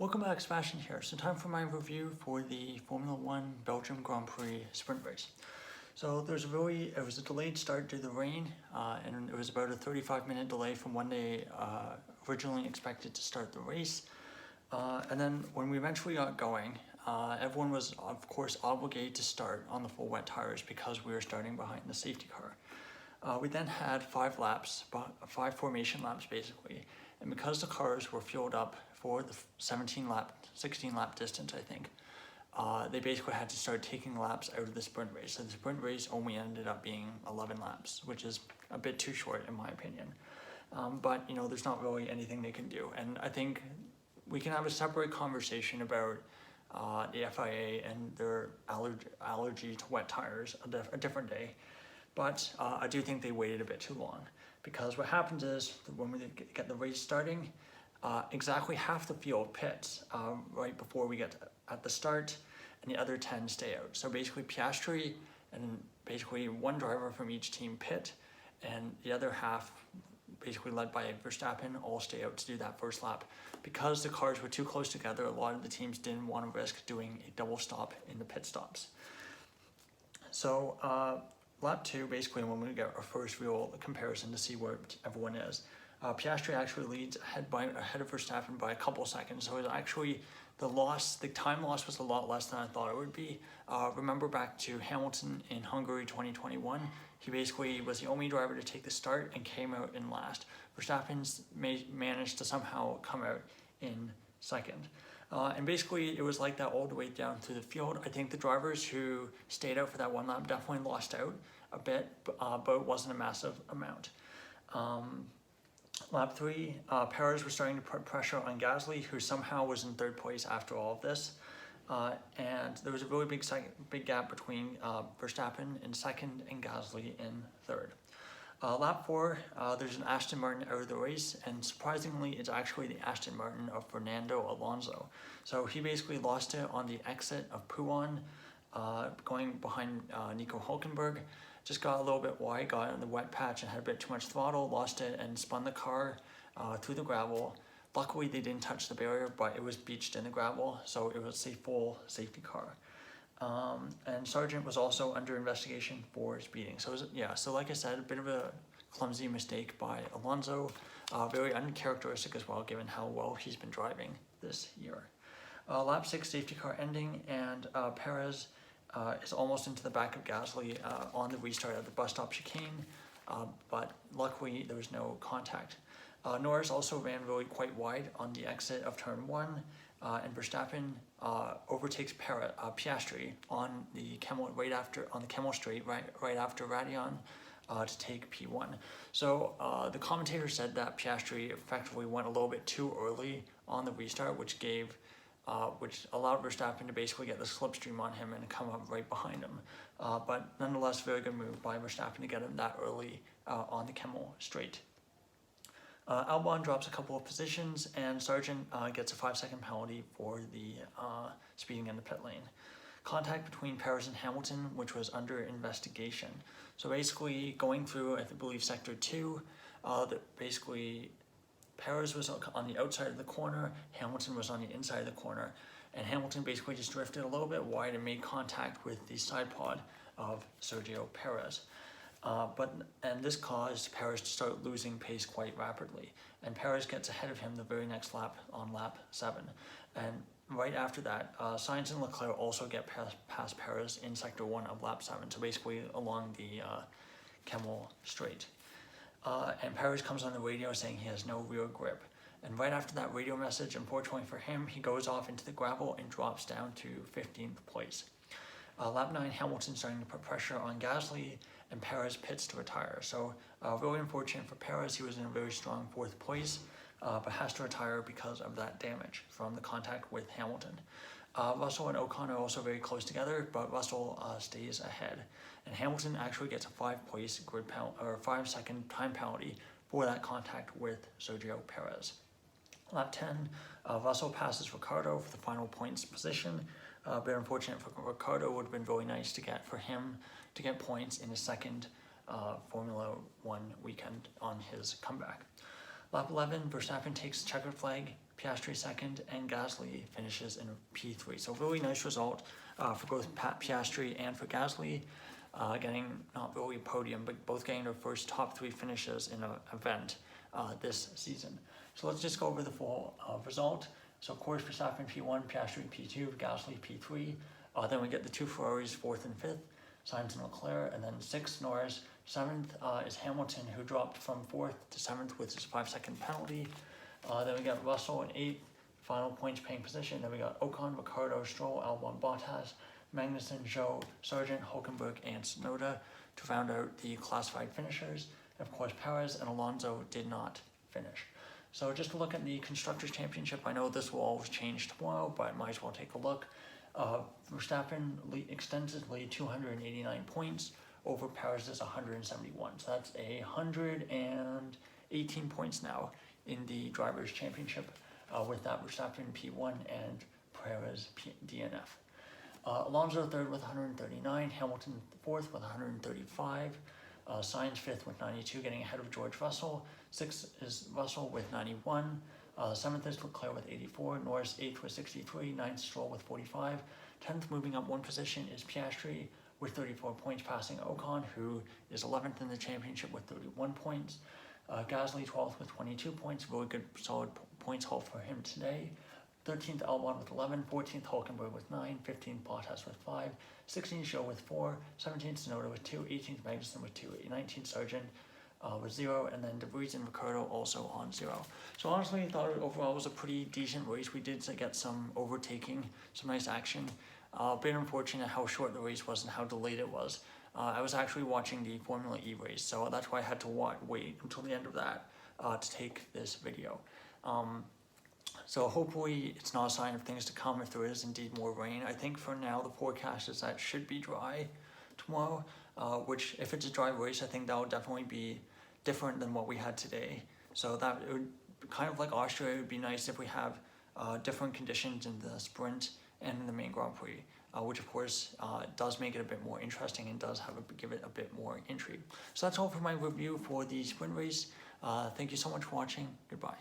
Welcome back, Sebastian here. So time for my review for the Formula 1 Belgian Grand Prix Sprint Race. So it was a delayed start due to the rain, and it was about a 35-minute delay from when they originally expected to start the race. And then when we eventually got going, everyone was of course obligated to start on the full wet tires because we were starting behind the safety car. We then had 5 formation laps basically, and because the cars were fueled up for the 16 lap distance, I think, they basically had to start taking laps out of the sprint race. So the sprint race only ended up being 11 laps, which is a bit too short in my opinion. But you know, there's not really anything they can do, and I think we can have a separate conversation about the FIA and their allergy to wet tires a different day. But I do think they waited a bit too long, because what happens is that when we get the race starting, exactly half the field pits right before we get at the start, and the other 10 stay out. So basically Piastri and basically one driver from each team pit, and the other half, basically led by Verstappen, all stay out to do that first lap. Because the cars were too close together, a lot of the teams didn't want to risk doing a double stop in the pit stops. So lap 2, basically when we get our first real comparison to see where everyone is, Piastri actually leads ahead of Verstappen by a couple seconds. So it was actually the time loss was a lot less than I thought it would be. Remember back to Hamilton in Hungary 2021, he basically was the only driver to take the start and came out in last. Verstappen managed to somehow come out in second. And basically it was like that all the way down through the field. I think the drivers who stayed out for that one lap definitely lost out a bit, but it wasn't a massive amount. Lap 3, Perez was starting to put pressure on Gasly, who somehow was in third place after all of this. And there was a really big gap between Verstappen in second and Gasly in third. Lap 4, there's an Aston Martin out of the race, and surprisingly it's actually the Aston Martin of Fernando Alonso. So he basically lost it on the exit of Pouan, going behind Nico Hülkenberg. Just got a little bit wide, got in the wet patch and had a bit too much throttle, lost it and spun the car through the gravel. Luckily they didn't touch the barrier, but it was beached in the gravel, so it was a full safety car. And Sargent was also under investigation for speeding. So so like I said, a bit of a clumsy mistake by Alonso, very uncharacteristic as well given how well he's been driving this year. Lap 6 safety car ending, and Perez is almost into the back of Gasly on the restart of the bus stop chicane, but luckily there was no contact. Norris also ran really quite wide on the exit of turn 1, and Verstappen overtakes Piastri on the Kemmel Kemmel straight right after Raidillon to take P1. So the commentator said that Piastri effectively went a little bit too early on the restart, which allowed Verstappen to basically get the slipstream on him and come up right behind him. But nonetheless, very good move by Verstappen to get him that early on the Kemmel straight. Albon drops a couple of positions, and Sargent gets a 5-second penalty for the speeding in the pit lane. Contact between Perez and Hamilton, which was under investigation. So basically, going through, I believe, sector 2, basically Perez was on the outside of the corner, Hamilton was on the inside of the corner, and Hamilton basically just drifted a little bit wide and made contact with the side pod of Sergio Perez. And this caused Perez to start losing pace quite rapidly, and Perez gets ahead of him the very next lap on lap 7. And right after that, Sainz and Leclerc also get past Perez in sector 1 of lap 7, so basically along the Kemmel straight. And Perez comes on the radio saying he has no rear grip. And right after that radio message, unfortunately for him, he goes off into the gravel and drops down to 15th place. Lap 9, Hamilton starting to put pressure on Gasly, and Perez pits to retire. So really unfortunate for Perez. He was in a very strong 4th place, but has to retire because of that damage from the contact with Hamilton. Russell and Ocon are also very close together, but Russell stays ahead. And Hamilton actually gets a 5-second time penalty for that contact with Sergio Perez. Lap 10, Russell passes Ricciardo for the final points position. Very unfortunate for Ricciardo. Would have been really nice to get points in his second Formula 1 weekend on his comeback. Lap 11, Verstappen takes checkered flag Piastri second, and Gasly finishes in P3. So really nice result for both Piastri and for Gasly, getting not really a podium, but both getting their first top 3 finishes in an event this season. So let's just go over the full result. So of course Verstappen P1, Piastri P2, Gasly P3. Then we get the 2 Ferraris 4th and 5th, Sainz and Leclerc, and then 6th Norris. 7th is Hamilton, who dropped from 4th to 7th with his 5-second penalty. Then we got Russell in 8th, final points paying position. Then we got Ocon, Ricciardo, Stroll, Albon, Bottas, Magnussen, Zhou, Sargent, Hulkenberg, and Tsunoda to round out the classified finishers. And of course, Perez and Alonso did not finish. So just to look at the Constructors' Championship, I know this will always change tomorrow, but might as well take a look. Verstappen extends his lead 289 points over Perez's 171. So that's 118 points now in the Drivers' Championship with that Verstappen P1 and Perez DNF. Alonso 3rd with 139, Hamilton 4th with 135, Sainz 5th with 92, getting ahead of George Russell. 6th is Russell with 91, 7th is Leclerc with 84, Norris 8th with 63, 9th Stroll with 45, 10th moving up 1 position is Piastri with 34 points, passing Ocon, who is 11th in the championship with 31 points. Gasly 12th with 22 points, really good solid points haul for him today. 13th Albon with 11, 14th Hulkenberg with 9, 15th Bottas with 5, 16th Zhou with 4, 17th Tsunoda with 2, 18th Magnussen with 2, 19th Sargent with 0, and then De Vries and Ricciardo also on 0. So honestly, I thought it overall was a pretty decent race. We did get some overtaking, some nice action. A bit unfortunate how short the race was and how delayed it was. I was actually watching the Formula E race, so that's why I had to wait until the end of that to take this video. So hopefully it's not a sign of things to come if there is indeed more rain. I think for now the forecast is that it should be dry tomorrow, which if it's a dry race, I think that will definitely be different than what we had today. So that it would kind of like Austria, it would be nice if we have different conditions in the sprint and in the main Grand Prix, which of course does make it a bit more interesting and does give it a bit more intrigue. So that's all for my review for the sprint race. Thank you so much for watching. Goodbye.